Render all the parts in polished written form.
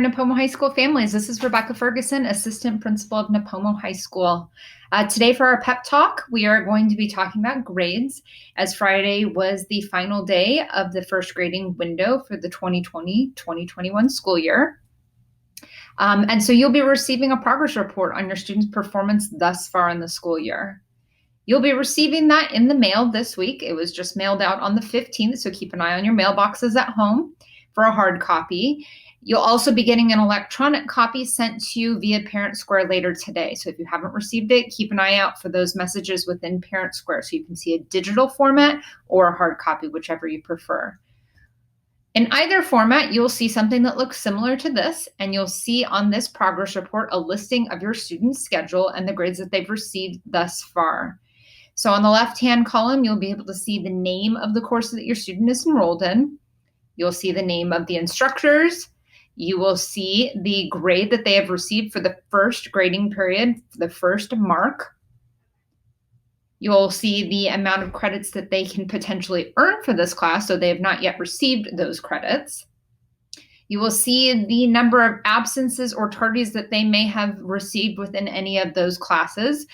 Nipomo High School families. This is Rebecca Ferguson, Assistant Principal of Nipomo High School. Today for our PEP Talk, we are going to be talking about grades, as Friday was the final day of the first grading window for the 2020-2021 school year. And so you'll be receiving a progress report on your students' performance thus far in the school year. You'll be receiving that in the mail this week. It was just mailed out on the 15th, so keep an eye on your mailboxes at home for a hard copy. You'll also be getting an electronic copy sent to you via Parent Square later today. So if you haven't received it, keep an eye out for those messages within Parent Square so you can see a digital format or a hard copy, whichever you prefer. In either format, you'll see something that looks similar to this, and you'll see on this progress report a listing of your students' schedule and the grades that they've received thus far. So on the left-hand column, you'll be able to see the name of the course that your student is enrolled in. You'll see the name of the instructors. You will see the grade that they have received for the first grading period, for the first mark. You'll see the amount of credits that they can potentially earn for this class, so they have not yet received those credits. You will see the number of absences or tardies that they may have received within any of those classes,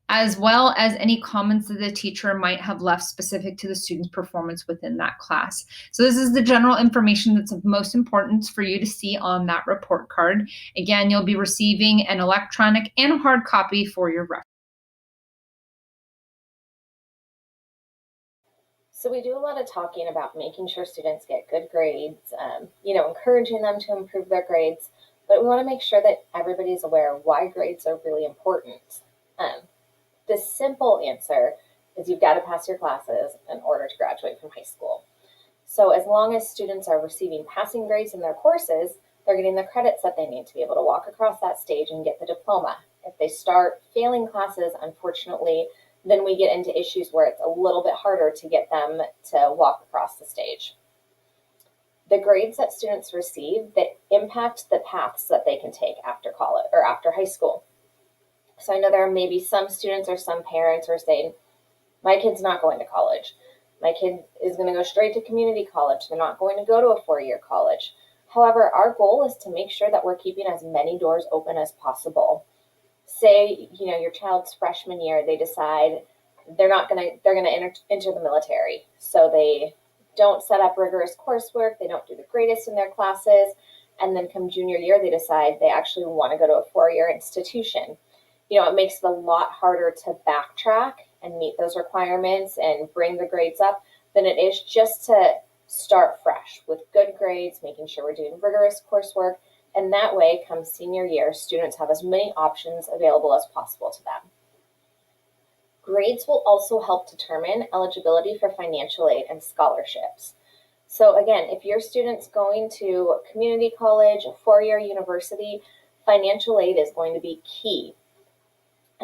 as well as any comments that the teacher might have left specific to the student's performance within that class. So this is the general information that's of most importance for you to see on that report card. Again, you'll be receiving an electronic and a hard copy for your reference. So we do a lot of talking about making sure students get good grades, encouraging them to improve their grades, but we want to make sure that everybody's aware of why grades are really important. The simple answer is you've got to pass your classes in order to graduate from high school. So as long as students are receiving passing grades in their courses, they're getting the credits that they need to be able to walk across that stage and get the diploma. If they start failing classes, unfortunately, then we get into issues where it's a little bit harder to get them to walk across the stage. The grades that students receive that impact the paths that they can take after college or after high school. So I know there are maybe some students or some parents who are saying, my kid's not going to college. My kid is going to go straight to community college. They're not going to go to a four-year college. However, our goal is to make sure that we're keeping as many doors open as possible. Say, your child's freshman year, they decide they're going to enter the military. So they don't set up rigorous coursework. They don't do the greatest in their classes. And then come junior year, they decide they actually want to go to a four-year institution. It makes it a lot harder to backtrack and meet those requirements and bring the grades up than it is just to start fresh with good grades, making sure we're doing rigorous coursework. And that way, come senior year, students have as many options available as possible to them. Grades will also help determine eligibility for financial aid and scholarships. So again, if your student's going to community college, a four-year university, financial aid is going to be key.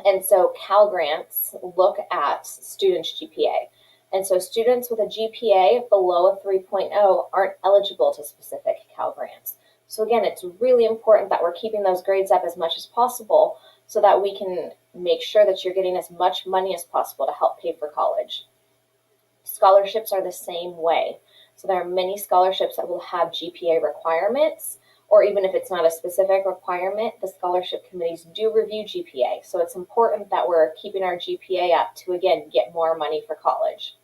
And so Cal Grants look at students' GPA. And so students with a GPA below a 3.0 aren't eligible to specific Cal Grants. So again, it's really important that we're keeping those grades up as much as possible so that we can make sure that you're getting as much money as possible to help pay for college. Scholarships are the same way. So there are many scholarships that will have GPA requirements, or even if it's not a specific requirement, the scholarship committees do review GPA. So it's important that we're keeping our GPA up to, again, get more money for college.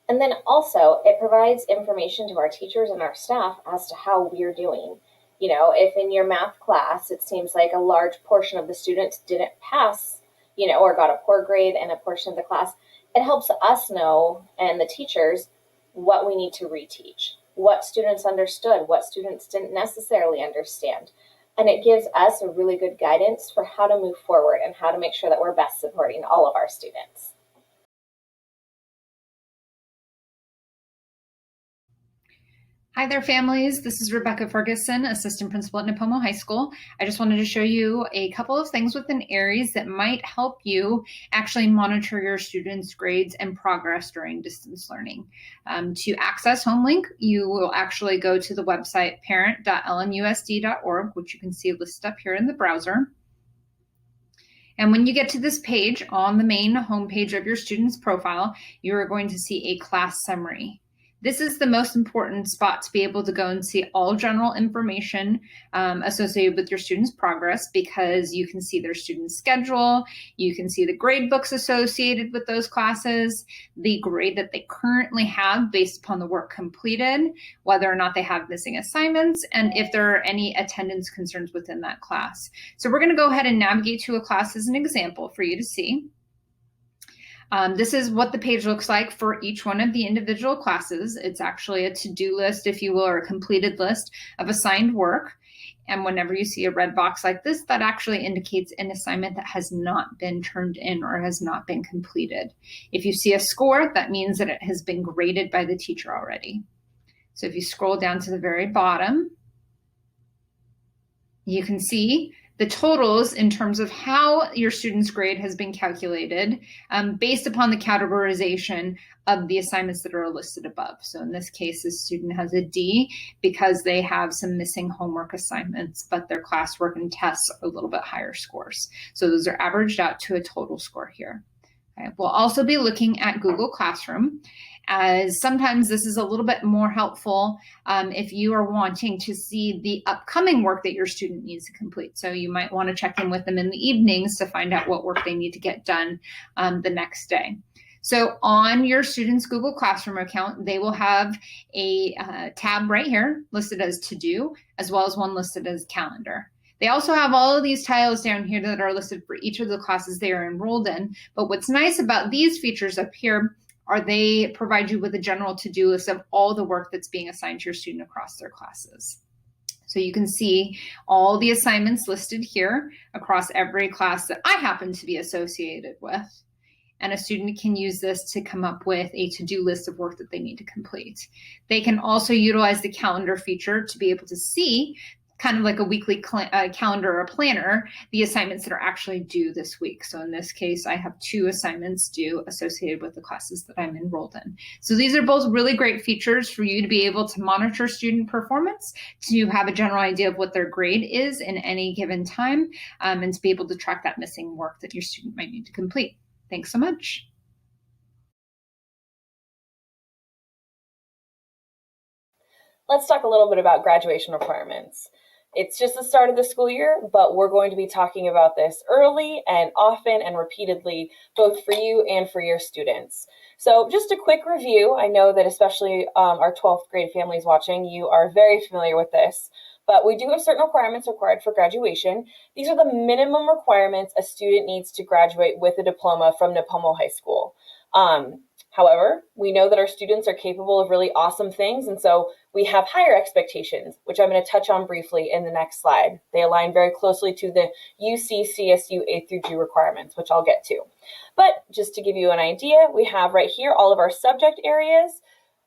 And then also, it provides information to our teachers and our staff as to how we're doing. If in your math class, it seems like a large portion of the students didn't pass, or got a poor grade in a portion of the class, it helps us know, and the teachers, what we need to reteach. What students understood, what students didn't necessarily understand. And it gives us a really good guidance for how to move forward and how to make sure that we're best supporting all of our students. Hi there, families. This is Rebecca Ferguson, Assistant Principal at Nipomo High School. I just wanted to show you a couple of things within Aries that might help you actually monitor your students' grades and progress during distance learning. To access HomeLink, you will actually go to the website parent.lmusd.org, which you can see listed up here in the browser. And when you get to this page on the main homepage of your student's profile, you are going to see a class summary. This is the most important spot to be able to go and see all general information associated with your students' progress, because you can see their student schedule, you can see the grade books associated with those classes, the grade that they currently have based upon the work completed, whether or not they have missing assignments, and if there are any attendance concerns within that class. So we're going to go ahead and navigate to a class as an example for you to see. This is what the page looks like for each one of the individual classes. It's actually a to-do list, if you will, or a completed list of assigned work. And whenever you see a red box like this, that actually indicates an assignment that has not been turned in or has not been completed. If you see a score, that means that it has been graded by the teacher already. So if you scroll down to the very bottom, you can see the totals in terms of how your student's grade has been calculated based upon the categorization of the assignments that are listed above. So in this case, the student has a D because they have some missing homework assignments, but their classwork and tests are a little bit higher scores. So those are averaged out to a total score here. Okay. We'll also be looking at Google Classroom, as sometimes this is a little bit more helpful if you are wanting to see the upcoming work that your student needs to complete. So you might want to check in with them in the evenings to find out what work they need to get done the next day. So on your student's Google Classroom account, they will have a tab right here listed as to do, as well as one listed as calendar. They also have all of these tiles down here that are listed for each of the classes they are enrolled in. But what's nice about these features up here are they provide you with a general to-do list of all the work that's being assigned to your student across their classes. So you can see all the assignments listed here across every class that I happen to be associated with. And a student can use this to come up with a to-do list of work that they need to complete. They can also utilize the calendar feature to be able to see, kind of like a weekly calendar or planner, the assignments that are actually due this week. So in this case, I have 2 assignments due associated with the classes that I'm enrolled in. So these are both really great features for you to be able to monitor student performance, to have a general idea of what their grade is in any given time, and to be able to track that missing work that your student might need to complete. Thanks so much. Let's talk a little bit about graduation requirements. It's just the start of the school year, but we're going to be talking about this early and often and repeatedly, both for you and for your students. So just a quick review. I know that especially our 12th grade families watching, you are very familiar with this, but we do have certain requirements required for graduation. These are the minimum requirements a student needs to graduate with a diploma from Nipomo High School. However, we know that our students are capable of really awesome things, and so we have higher expectations, which I'm going to touch on briefly in the next slide. They align very closely to the UC-CSU A through G requirements, which I'll get to. But just to give you an idea, we have right here all of our subject areas: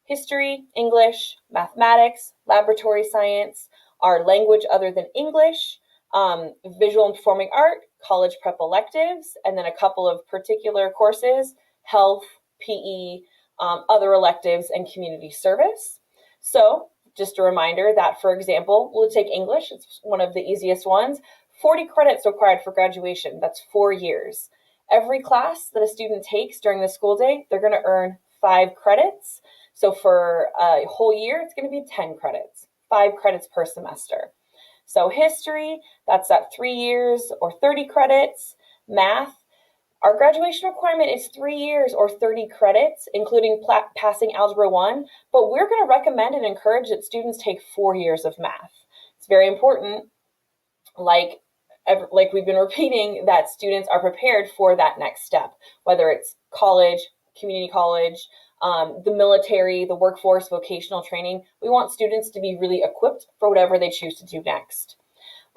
history, English, mathematics, laboratory science, our language other than English, visual and performing art, college prep electives, and then a couple of particular courses: health, PE, other electives, and community service. So just a reminder that, for example, we'll take English. It's one of the easiest ones. 40 credits required for graduation. That's 4 years. Every class that a student takes during the school day, they're going to earn 5 credits. So for a whole year, it's going to be 10 credits, 5 credits per semester. So history, that's at 3 years or 30 credits. Math, our graduation requirement is 3 years or 30 credits, including passing Algebra 1, but we're going to recommend and encourage that students take 4 years of math. It's very important, like we've been repeating, that students are prepared for that next step, whether it's college, community college, the military, the workforce, vocational training. We want students to be really equipped for whatever they choose to do next.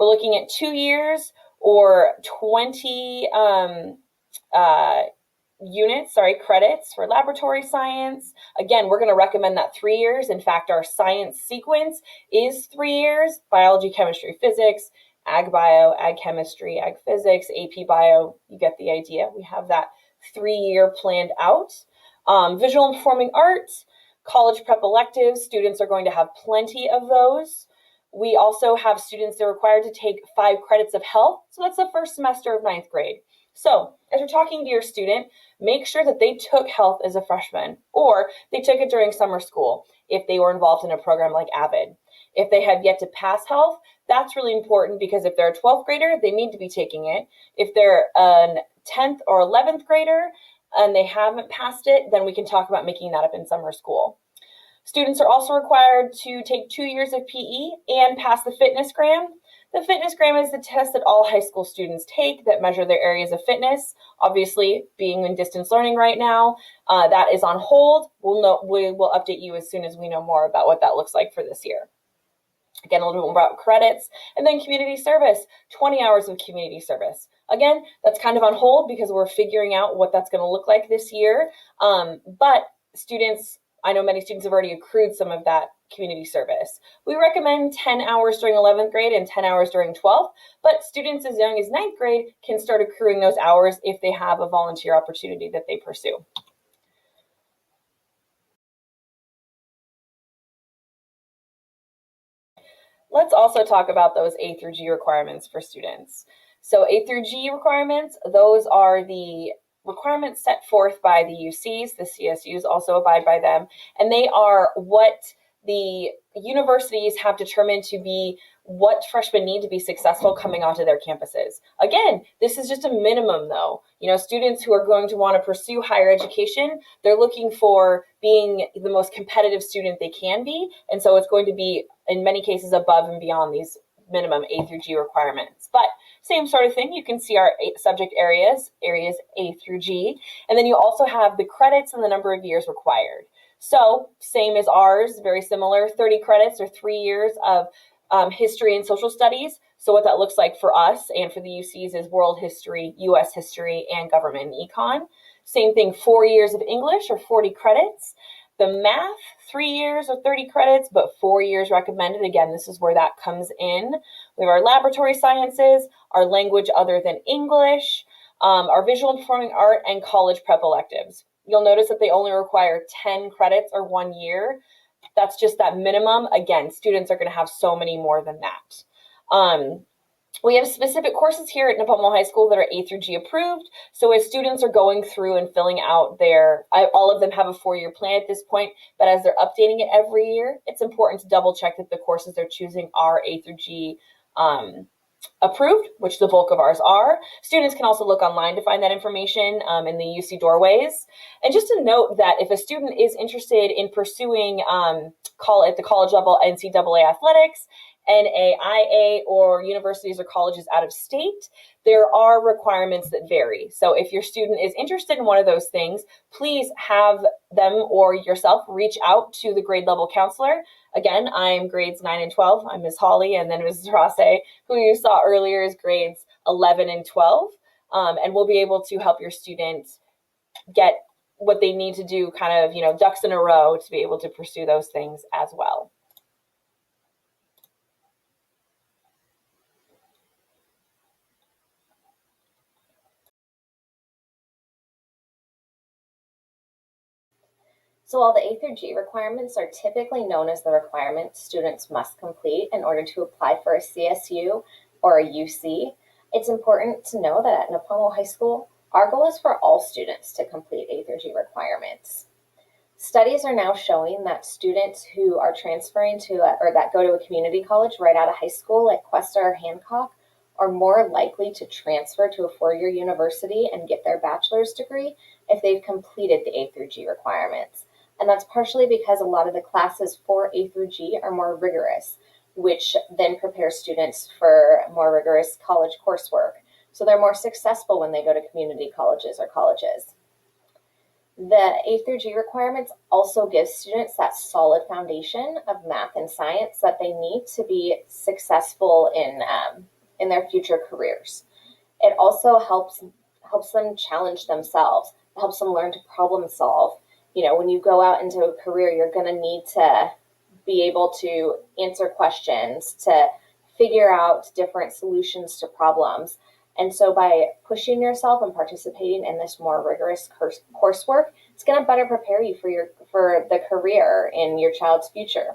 We're looking at 2 years or 20 credits for laboratory science. Again, we're going to recommend that 3 years. In fact, our science sequence is 3 years: biology, chemistry, physics, ag bio, ag chemistry, ag physics, AP bio. You get the idea. We have that 3-year planned out. Visual and performing arts, college prep electives, students are going to have plenty of those. We also have students that are required to take 5 credits of health. So that's the first semester of 9th grade. So as you're talking to your student, make sure that they took health as a freshman, or they took it during summer school if they were involved in a program like AVID. If they have yet to pass health, that's really important, because if they're a 12th grader, they need to be taking it. If they're a 10th or 11th grader and they haven't passed it, then we can talk about making that up in summer school. Students are also required to take 2 years of PE and pass the fitnessgram. The fitnessgram is the test that all high school students take that measure their areas of fitness. Obviously, being in distance learning right now, that is on hold. We will update you as soon as we know more about what that looks like for this year. Again, a little bit more about credits, and then community service, 20 hours of community service. Again, that's kind of on hold because we're figuring out what that's going to look like this year. But students, I know many students have already accrued some of that community service. We recommend 10 hours during 11th grade and 10 hours during 12th, but students as young as 9th grade can start accruing those hours if they have a volunteer opportunity that they pursue. Let's also talk about those A through G requirements for students. So A through G requirements, those are the requirements set forth by the UCs. The CSUs also abide by them, and they are what the universities have determined to be what freshmen need to be successful coming onto their campuses. Again, this is just a minimum though. Students who are going to want to pursue higher education, they're looking for being the most competitive student they can be. And so it's going to be, in many cases, above and beyond these minimum A through G requirements. But same sort of thing, you can see our subject areas A through G. And then you also have the credits and the number of years required. So same as ours, very similar, 30 credits or 3 years of history and social studies. So what that looks like for us and for the UCs is world history, US history, and government and econ. Same thing, 4 years of English or 40 credits. The math, 3 years or 30 credits, but 4 years recommended. Again, this is where that comes in. We have our laboratory sciences, our language other than English, our visual and performing art, and college prep electives. You'll notice that they only require 10 credits or 1 year. That's just that minimum. Again, students are going to have so many more than that. We have specific courses here at Nipomo High School that are A through G approved. So as students are going through and filling out all of them have a 4-year plan at this point, but as they're updating it every year, it's important to double check that the courses they're choosing are A through G approved, which the bulk of ours are. Students can also look online to find that information in the UC doorways. And just to note that if a student is interested in pursuing at the college level NCAA athletics, NAIA, or universities or colleges out of state, there are requirements that vary. So if your student is interested in one of those things, please have them or yourself reach out to the grade level counselor. Again, I'm grades 9 and 12. I'm Ms. Hawley, and then Mrs. Rase, who you saw earlier, is grades 11 and 12. And we'll be able to help your student get what they need to do, kind of, ducks in a row to be able to pursue those things as well. So while the A through G requirements are typically known as the requirements students must complete in order to apply for a CSU or a UC, it's important to know that at Nipomo High School, our goal is for all students to complete A through G requirements. Studies are now showing that students who are transferring or that go to a community college right out of high school, like Cuesta or Hancock, are more likely to transfer to a 4-year university and get their bachelor's degree if they've completed the A through G requirements. And that's partially because a lot of the classes for A through G are more rigorous, which then prepares students for more rigorous college coursework. So they're more successful when they go to community colleges or colleges. The A through G requirements also give students that solid foundation of math and science that they need to be successful in their future careers. It also helps them challenge themselves. It helps them learn to problem solve. When you go out into a career, you're going to need to be able to answer questions, to figure out different solutions to problems. And so by pushing yourself and participating in this more rigorous coursework, it's going to better prepare you for the career in your child's future.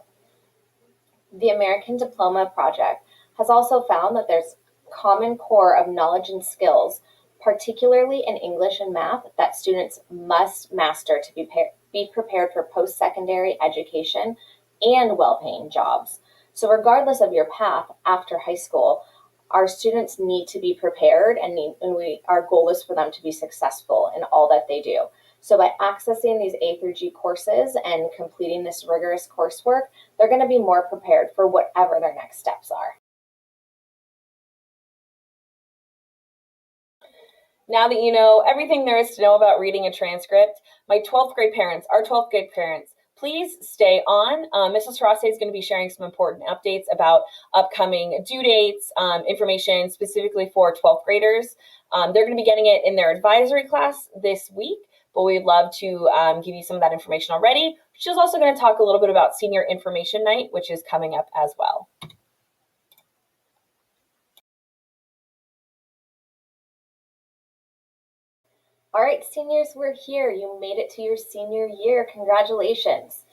The American Diploma Project has also found that there's a common core of knowledge and skills particularly in English and math, that students must master to be prepared for post-secondary education and well-paying jobs. So regardless of your path after high school, our students need to be prepared, and our goal is for them to be successful in all that they do. So by accessing these A through G courses and completing this rigorous coursework, they're going to be more prepared for whatever their next steps are. Now that you know everything there is to know about reading a transcript, our 12th grade parents, please stay on. Mrs. Sarase is going to be sharing some important updates about upcoming due dates, information specifically for 12th graders. They're going to be getting it in their advisory class this week, but we'd love to give you some of that information already. She's also going to talk a little bit about Senior Information Night, which is coming up as well. All right, seniors, we're here. You made it to your senior year. Congratulations.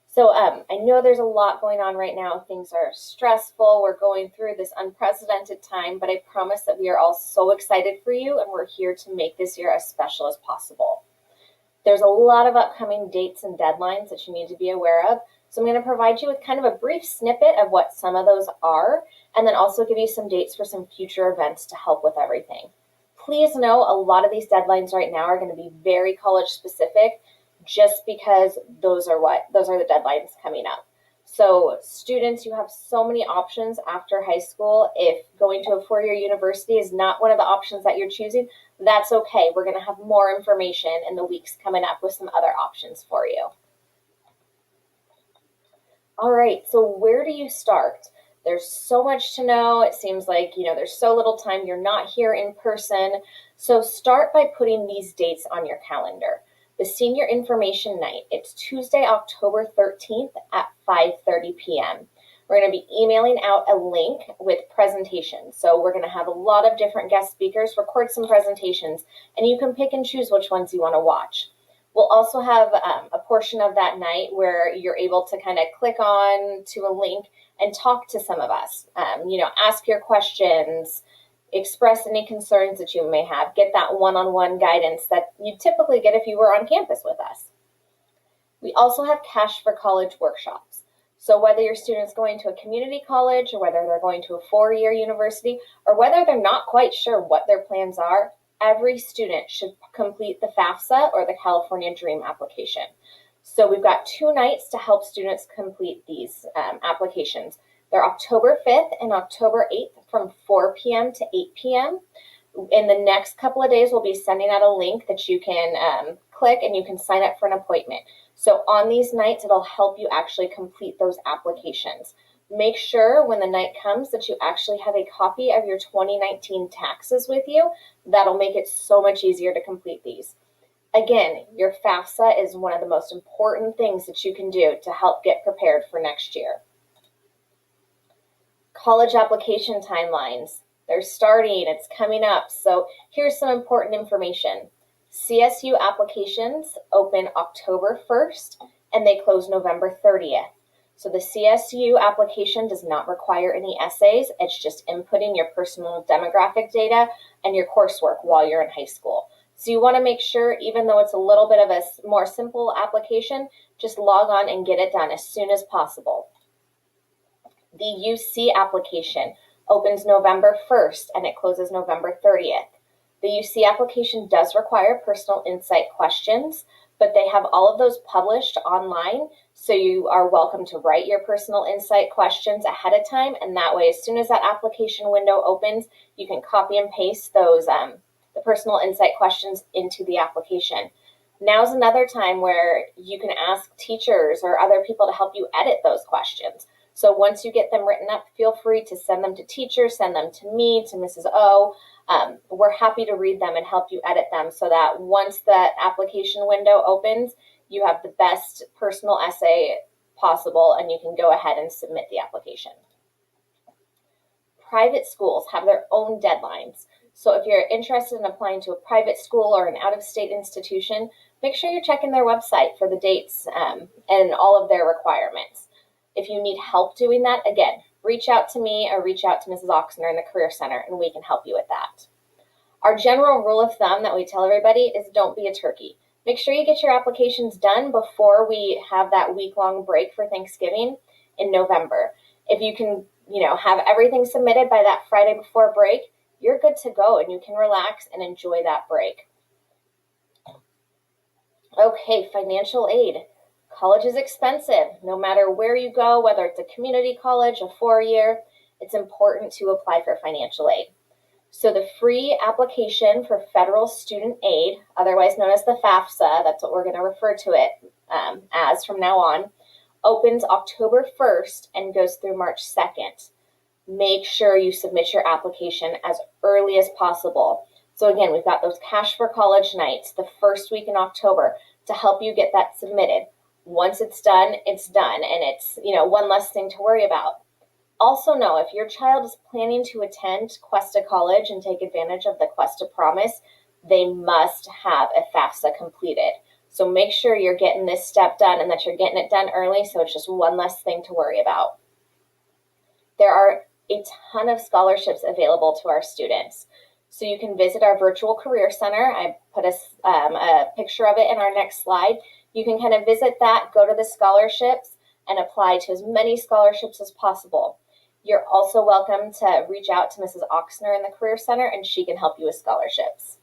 So I know there's a lot going on right now. Things are stressful. We're going through this unprecedented time, but I promise that we are all so excited for you, and we're here to make this year as special as possible. There's a lot of upcoming dates and deadlines that you need to be aware of. So I'm going to provide you with kind of a brief snippet of what some of those are, and then also give you some dates for some future events to help with everything. Please know a lot of these deadlines right now are going to be very college specific, just because those are the deadlines coming up. So students, you have so many options after high school. If going to a four-year university is not one of the options that you're choosing, that's okay. We're going to have more information in the weeks coming up with some other options for you. All right, so where do you start? There's so much to know. It seems like, there's so little time. You're not here in person. So start by putting these dates on your calendar. The Senior Information Night, it's Tuesday, October 13th at 5:30 p.m. We're going to be emailing out a link with presentations. So we're going to have a lot of different guest speakers record some presentations, and you can pick and choose which ones you want to watch. We'll also have a portion of that night where you're able to kind of click on to a link and talk to some of us, ask your questions, express any concerns that you may have, get that one-on-one guidance that you typically get if you were on campus with us. We also have Cash for College workshops. So whether your student's going to a community college, or whether they're going to a four-year university, or whether they're not quite sure what their plans are, every student should complete the FAFSA or the California Dream application. So we've got 2 nights to help students complete these applications. They're October 5th and October 8th from 4 p.m. to 8 p.m. In the next couple of days, we'll be sending out a link that you can click, and you can sign up for an appointment. So on these nights, it'll help you actually complete those applications. Make sure when the night comes that you actually have a copy of your 2019 taxes with you. That'll make it so much easier to complete these. Again, your FAFSA is one of the most important things that you can do to help get prepared for next year. College application timelines. They're starting, it's coming up. So here's some important information. CSU applications open October 1st and they close November 30th. So the CSU application does not require any essays. It's just inputting your personal demographic data and your coursework while you're in high school. So you want to make sure, even though it's a little bit of a more simple application, just log on and get it done as soon as possible. The UC application opens November 1st and it closes November 30th. The UC application does require personal insight questions, but they have all of those published online, so you are welcome to write your personal insight questions ahead of time, and that way, as soon as that application window opens, you can copy and paste those the personal insight questions into the application. Now's another time where you can ask teachers or other people to help you edit those questions. So once you get them written up, feel free to send them to teachers, send them to me, to Mrs. O. We're happy to read them and help you edit them so that once that application window opens, you have the best personal essay possible and you can go ahead and submit the application. Private schools have their own deadlines. So if you're interested in applying to a private school or an out-of-state institution, make sure you're checking their website for the dates and all of their requirements. If you need help doing that, again, reach out to me or reach out to Mrs. Oxner in the Career Center and we can help you with that. Our general rule of thumb that we tell everybody is don't be a turkey. Make sure you get your applications done before we have that week-long break for Thanksgiving in November. If you can, have everything submitted by that Friday before break, you're good to go and you can relax and enjoy that break. Okay, financial aid. College is expensive. No matter where you go, whether it's a community college, a four-year, it's important to apply for financial aid. So the free application for federal student aid, otherwise known as the FAFSA, that's what we're going to refer to it as from now on, opens October 1st and goes through March 2nd. Make sure you submit your application as early as possible. So again, we've got those Cash for College nights the first week in October to help you get that submitted. Once it's done, and it's, one less thing to worry about. Also know if your child is planning to attend Cuesta College and take advantage of the Cuesta Promise, they must have a FAFSA completed. So make sure you're getting this step done and that you're getting it done early so it's just one less thing to worry about. There are a ton of scholarships available to our students. So you can visit our virtual career center. I put a picture of it in our next slide. You can kind of visit that, go to the scholarships, and apply to as many scholarships as possible. You're also welcome to reach out to Mrs. Oxner in the Career Center, and she can help you with scholarships.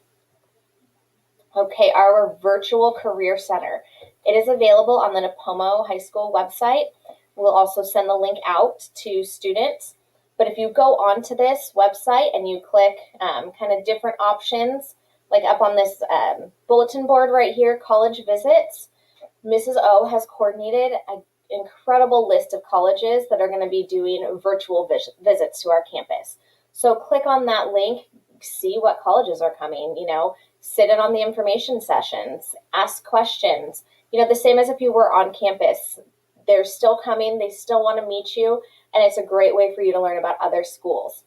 Okay, our virtual Career Center. It is available on the Nipomo High School website. We'll also send the link out to students. But if you go onto this website and you click kind of different options, like up on this bulletin board right here, college visits, Mrs. O has coordinated an incredible list of colleges that are going to be doing virtual visits to our campus. So click on that link, see what colleges are coming, sit in on the information sessions, ask questions, the same as if you were on campus. They're still coming, they still want to meet you, and it's a great way for you to learn about other schools.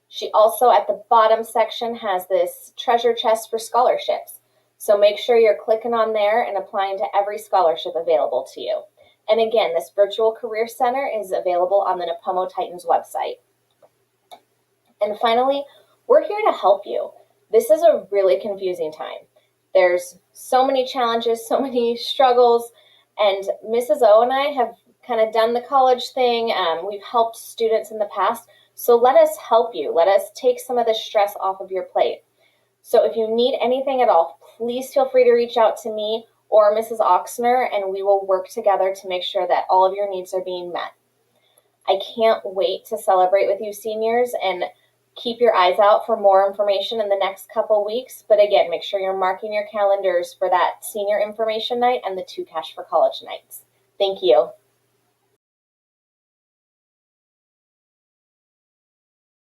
She also, at the bottom section, has this treasure chest for scholarships. So make sure you're clicking on there and applying to every scholarship available to you. And again, this virtual career center is available on the Nipomo Titans website. And finally, we're here to help you. This is a really confusing time. There's so many challenges, so many struggles, and Mrs. O and I have kind of done the college thing. We've helped students in the past. So let us help you. Let us take some of the stress off of your plate. So if you need anything at all, please feel free to reach out to me or Mrs. Oxner, and we will work together to make sure that all of your needs are being met. I can't wait to celebrate with you seniors, and keep your eyes out for more information in the next couple weeks. But again, make sure you're marking your calendars for that senior information night and the 2 Cash for College nights. Thank you.